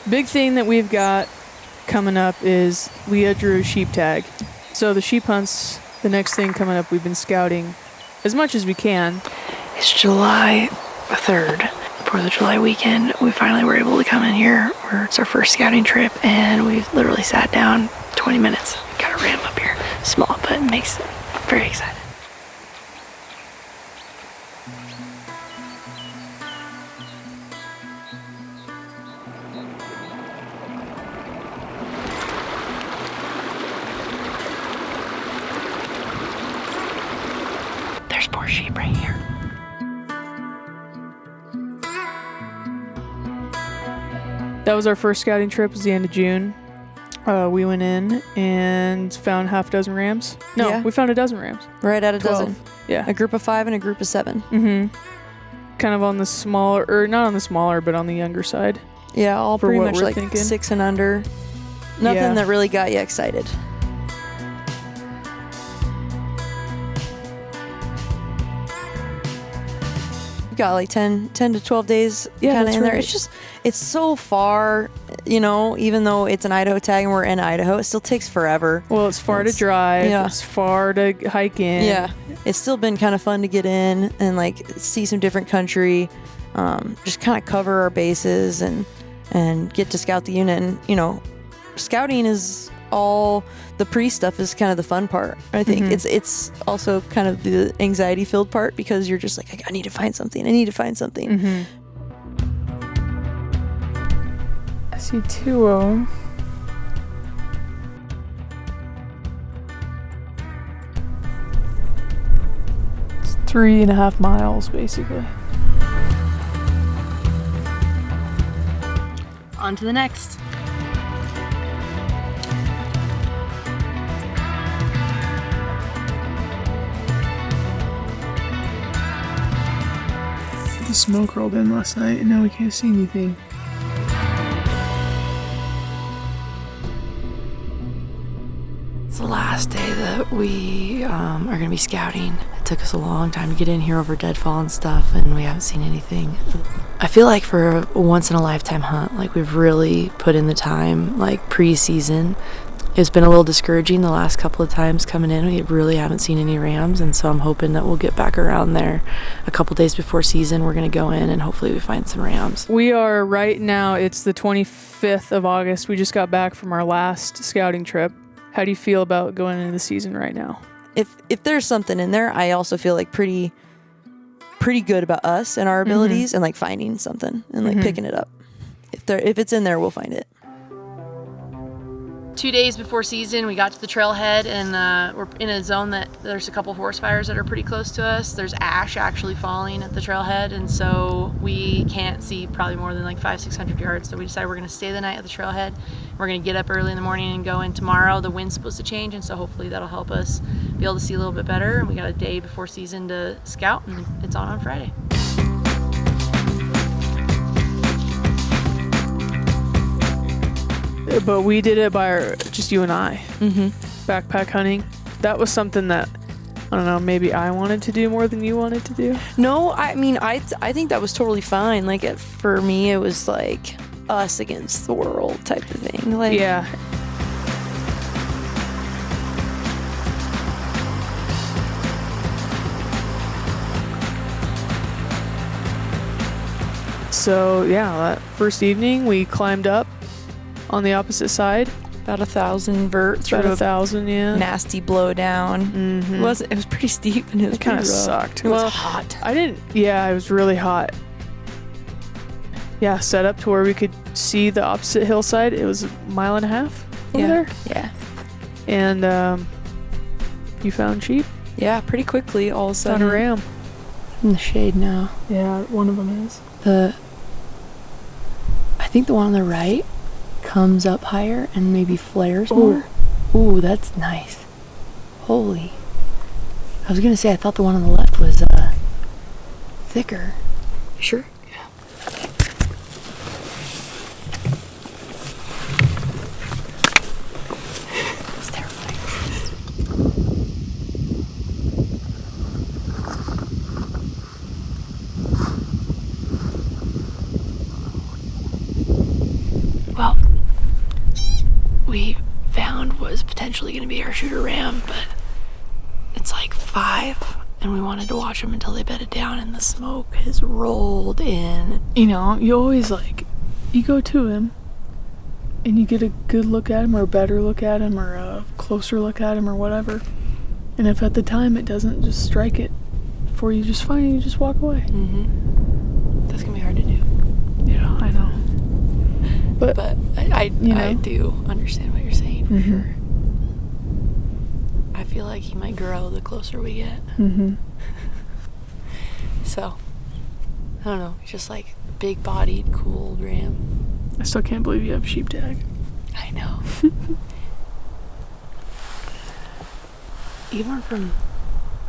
Big thing that we've got coming up is Leah drew a sheep tag. So the sheep hunt's the next thing coming up. We've been scouting as much as we can. It's July 3rd. For the July weekend, we finally were able to come in here where it's our first scouting trip, and we've literally sat down 20 minutes. Got a ram up here. Small, but it makes it very excited. There's more sheep right here. That was our first scouting trip. It was the end of June. We went in and found half a dozen rams. No, Yeah. we found a dozen rams. Right at a 12. dozen. Yeah. A group of 5 and a group of 7. Mm-hmm. Kind of on the smaller, or not on the smaller, but on the younger side. Yeah, all For pretty what much we're like thinking. 6 and under. Nothing Yeah. that really got you excited. We got like 10 to 12 days Yeah, kind of that's in there. right. It's just, it's so far, you know, even though it's an Idaho tag and we're in Idaho, it still takes forever. Well, it's far to It's- drive. yeah. It's far to hike in. Yeah, it's still been kind of fun to get in and like see some different country, just kind of cover our bases and get to scout the unit. And you know, scouting is all the pre stuff is kind of the fun part. I think it's also kind of the anxiety filled part because you're just like I need to find something. I need to find something. Mm-hmm. I see 2 of them. It's 3.5 miles, basically. On to the next. The smoke rolled in last night and now we can't see anything. It's the last day that we are going to be scouting. It took us a long time to get in here over deadfall and stuff, and we haven't seen anything. I feel like for a once-in-a-lifetime hunt, like we've really put in the time, like pre-season. It's been a little discouraging the last couple of times coming in. We really haven't seen any rams, and so I'm hoping that we'll get back around there a couple days before season. We're going to go in, and hopefully we find some rams. We are right now, it's the 25th of August. We just got back from our last scouting trip. How do you feel about going into the season right now? If there's something in there, I also feel like pretty good about us and our abilities and like finding something and like picking it up. If it's in there, we'll find it. 2 days before season, we got to the trailhead, and we're in a zone that there's a couple forest fires that are pretty close to us. There's ash actually falling at the trailhead, and so we can't see probably more than like 500-600 yards. So we decided we're going to stay the night at the trailhead. We're going to get up early in the morning and go in tomorrow. The wind's supposed to change, and so hopefully that'll help us be able to see a little bit better. And we got a day before season to scout, and it's on Friday. But we did it by just you and I. Backpack hunting. That was something that, I don't know, maybe I wanted to do more than you wanted to do. No, I mean, I think that was totally fine. Like, for me, it was like us against the world type of thing. Like, Yeah. So, yeah, that first evening we climbed up on the opposite side. about 1,000 vert About through a 1,000, yeah. nasty blow down. It was pretty steep and it was It kind of pretty rough. sucked. It was Well, hot. it was really hot. Yeah, set up to where we could see the opposite hillside. It was 1.5 miles over there. Yeah. And you found sheep? Yeah, pretty quickly all of a Found sudden. a ram. In the shade now. Yeah, one of them is. I think the one on the right comes up higher and maybe flares more. Ooh, that's nice. Holy. I was gonna say I thought the one on the left was thicker. Sure? Yeah. It's terrifying. sharpshooter ram, but it's like 5, and we wanted to watch them until they bedded down, and the smoke has rolled in. You know, you always like, you go to him and you get a good look at him or a better look at him or a closer look at him or whatever. And if at the time it doesn't just strike it for you just fine, you just walk away. That's gonna be hard to do. Yeah, I know. But I you know. I do understand what you're saying for sure. I feel like he might grow the closer we get. So, I don't know. He's just like big-bodied, cool ram. I still can't believe you have sheep tag. I know. Even from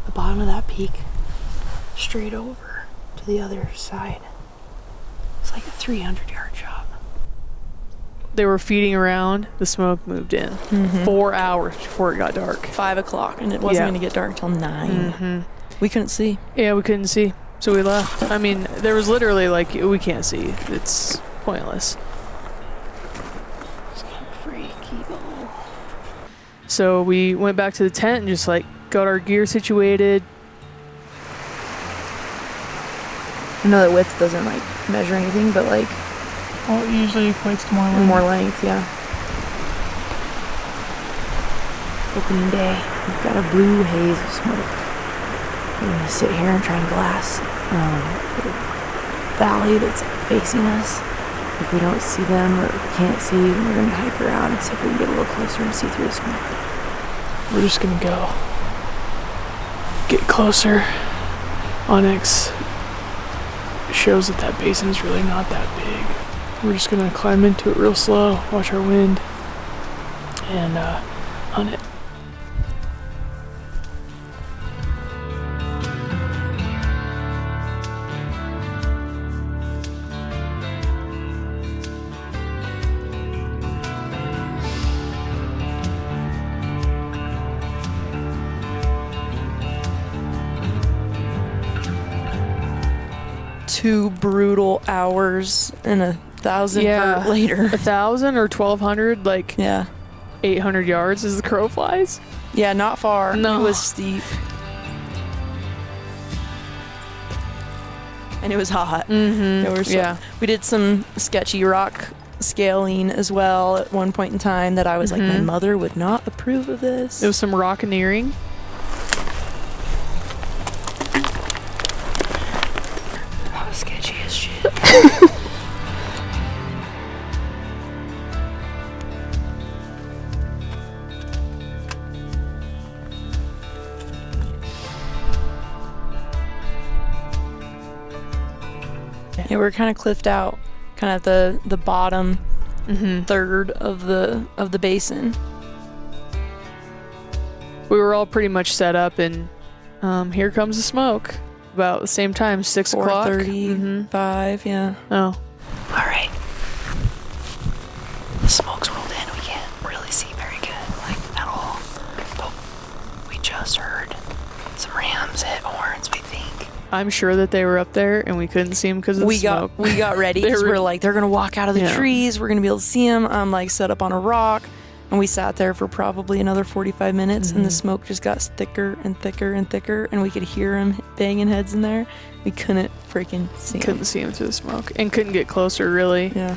the bottom of that peak straight over to the other side, it's like a 300-yard shot. They were feeding around, the smoke moved in. 4 hours before it got dark. 5 o'clock, and it wasn't going to get dark till 9. We couldn't see. Yeah, we couldn't see, so we left. I mean, there was literally like, we can't see. It's pointless. So we went back to the tent and just like got our gear situated. I know that width doesn't like measure anything, but like Well, it usually equates to more length, yeah. Opening day. We've got a blue haze of smoke. We're gonna sit here and try and glass the valley that's facing us. If we don't see them or if we can't see, we're gonna hike around and see if we can get a little closer and see through the smoke. We're just gonna go get closer. Onyx shows that basin's really not that big. We're just gonna climb into it real slow, watch our wind, and hunt it. Two brutal hours and 1,000 vert later. 1,000 or 1,200, like Yeah. 800 yards as the crow flies. Yeah, not far. No. It was steep. And it was hot. There were we did some sketchy rock scaling as well at one point in time that I was like, my mother would not approve of this. There was some rocketeering. That was sketchy as shit. Yeah, we're kind of cliffed out, kind of at the bottom third of the basin. We were all pretty much set up, and here comes the smoke. About the same time, 6 o'clock. 4:35, yeah. Oh. Alright. The smoke's rolled in. We can't really see very good, like, at all. But we just heard some rams hit horns, we think. I'm sure that they were up there, and we couldn't see them because of the smoke. We got ready because we're like, they're going to walk out of the trees. We're going to be able to see them. I'm like set up on a rock. And we sat there for probably another 45 minutes, and the smoke just got thicker and thicker and thicker, and we could hear them banging heads in there. We couldn't freaking see them. Couldn't see them through the smoke, and couldn't get closer, really. Yeah.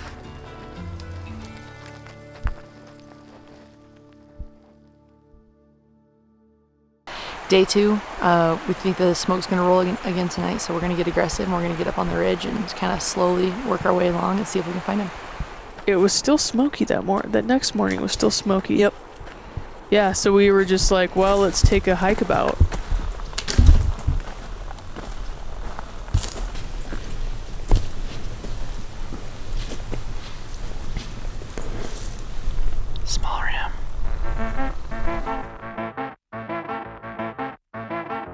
Day 2, we think the smoke's going to roll again tonight, so we're going to get aggressive, and we're going to get up on the ridge and just kind of slowly work our way along and see if we can find them. It was still smoky that next morning was still smoky. Yep. Yeah, so we were just like, well, let's take a hike about. Small ram.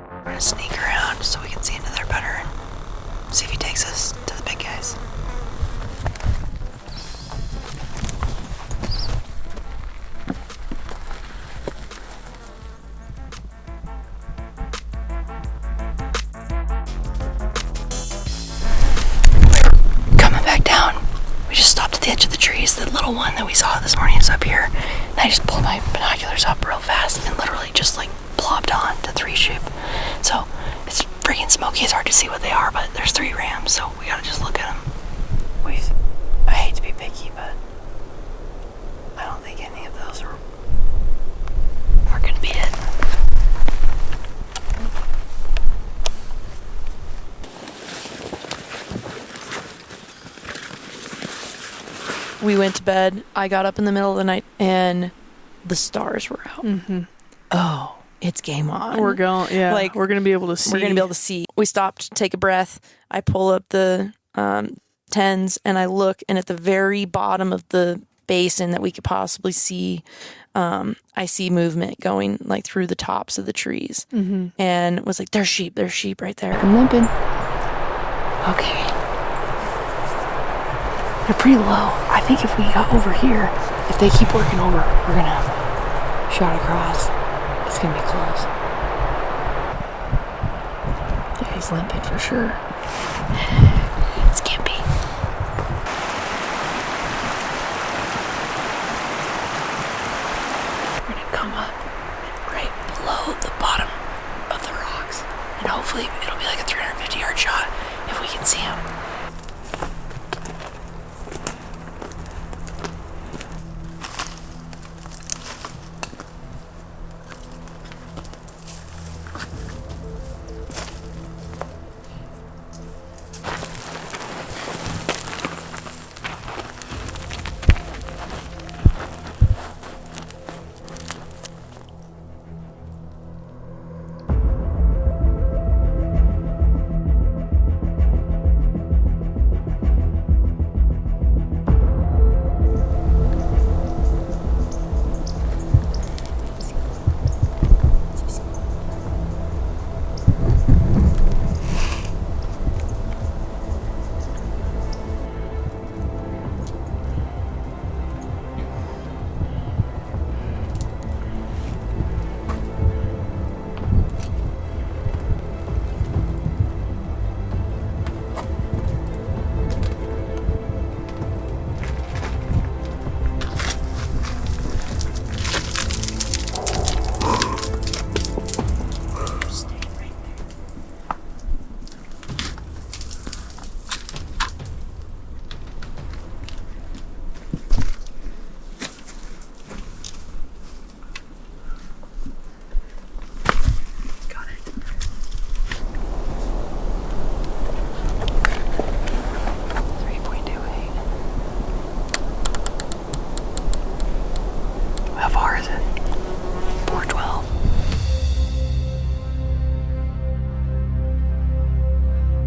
We're going to sneak around so we can see into there better and see if he takes us to the big guys. the edge of the trees. The little one that we saw this morning is up here. And I just pulled my binoculars up real fast and literally just like plopped on to 3 sheep. So it's freaking smoky. It's hard to see what they are, but there's 3 rams, so we gotta just look at them. I hate to be picky, but I don't think any of those are gonna be it. We went to bed. I got up in the middle of the night and the stars were out. Oh, it's game on. We're going, yeah. Like, we're going to be able to see. We're going to be able to see. We stopped to take a breath. I pull up the 10s and I look, and at the very bottom of the basin that we could possibly see, I see movement going like through the tops of the trees. And it was like, there's sheep right there. I'm limping. Okay. They're pretty low. I think if we got over here, if they keep working over, we're gonna shot across. It's gonna be close. Yeah, he's limping for sure. It's Gimpy. We're gonna come up right below the bottom of the rocks, and hopefully it'll be like a 350-yard shot if we can see him.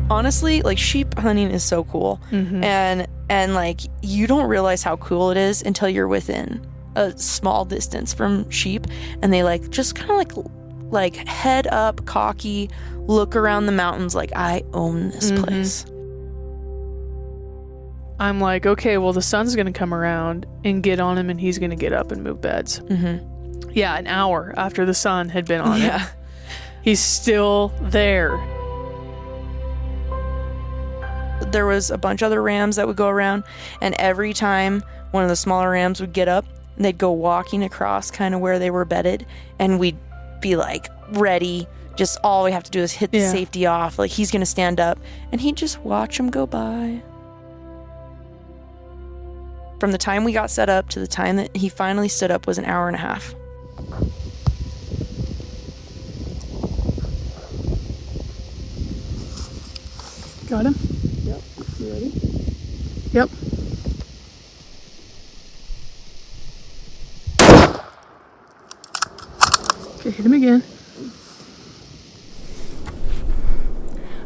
Honestly, like, sheep hunting is so cool. And like, you don't realize how cool it is until you're within a small distance from sheep, and they like just kind of like head up, cocky, look around the mountains like, I own this place. I'm like, okay, well, the sun's going to come around and get on him, and he's going to get up and move beds. Yeah, an hour after the sun had been on it. He's still there. There was a bunch of other rams that would go around, and every time one of the smaller rams would get up, they'd go walking across kind of where they were bedded, and we'd be like ready. Just all we have to do is hit the safety off. Like, he's going to stand up, and he'd just watch them go by. From the time we got set up to the time that he finally stood up was an hour and a half. Got him? Yep. You ready? Yep. Okay, hit him again.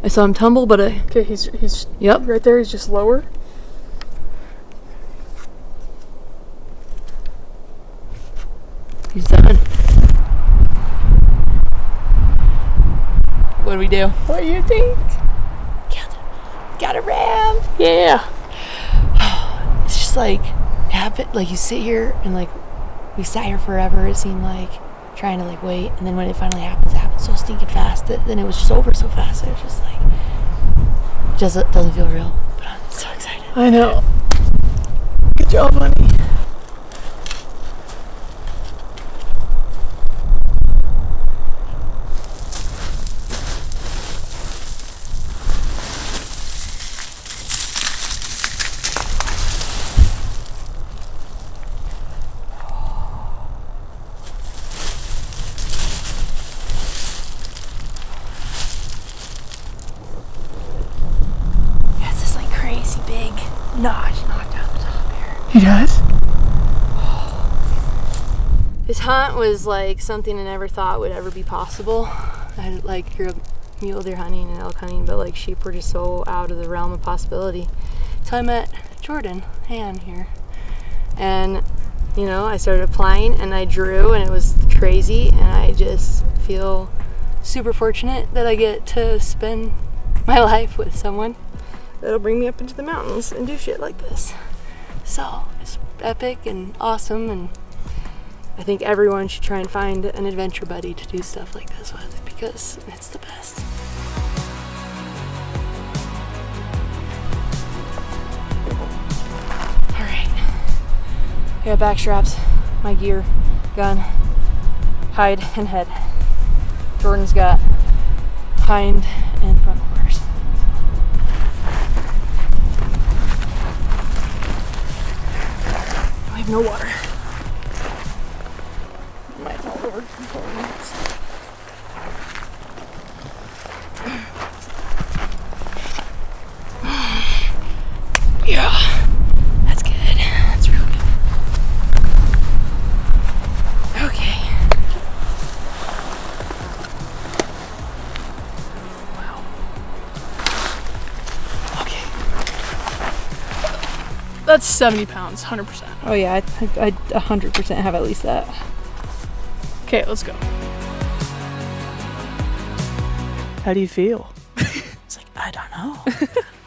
I saw him tumble, but Okay, he's yep, right there. He's just lower. He's done. What do we do? What do you think? Got a ram. Yeah. It's just like, like you sit here and like, we sat here forever, it seemed like, trying to like wait, and then when it finally happens, it happens so stinking fast that then it was just over so fast. It was just like, it doesn't feel real, but I'm so excited. I know. job, honey. It's this like crazy big notch knocked out the top here. He does? This hunt was like something I never thought would ever be possible. I like grew up mule deer hunting and elk hunting, but like sheep were just so out of the realm of possibility. So I met Jordan Han here, and you know, I started applying and I drew, and it was crazy, and I just feel super fortunate that I get to spend my life with someone that'll bring me up into the mountains and do shit like this. So it's epic and awesome, and I think everyone should try and find an adventure buddy to do stuff like this with, because it's the best. All right, I got back straps, my gear, gun, hide, and head. Jordan's got hind and front quarters. I have no water. Might fall over before we next. Yeah, that's good. That's real good. Okay. Wow. Okay. That's 70 pounds, 100%. Oh yeah, I 100% have at least that. Okay, let's go. How do you feel? It's like, I don't know.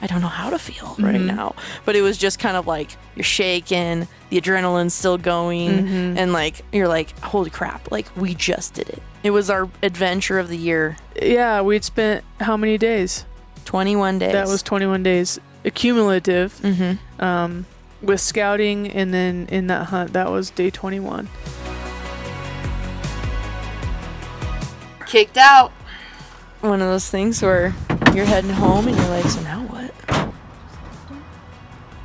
I don't know how to feel right now. But it was just kind of like you're shaking, the adrenaline's still going, and like you're like, holy crap, like we just did it. It was our adventure of the year. Yeah, we'd spent how many days? 21 days. That was 21 days. Accumulative. With scouting, and then in that hunt, that was day 21. Kicked out. one of those things where you're heading home and you're like, so now what?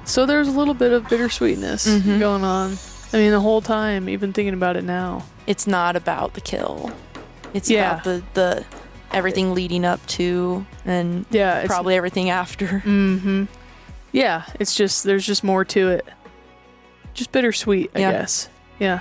So there's a little bit of bittersweetness going on. I mean, the whole time, even thinking about it now. It's not about the kill. It's about the everything leading up to, and probably everything after. Yeah, it's just, there's just more to it. Just bittersweet, I guess. Yeah.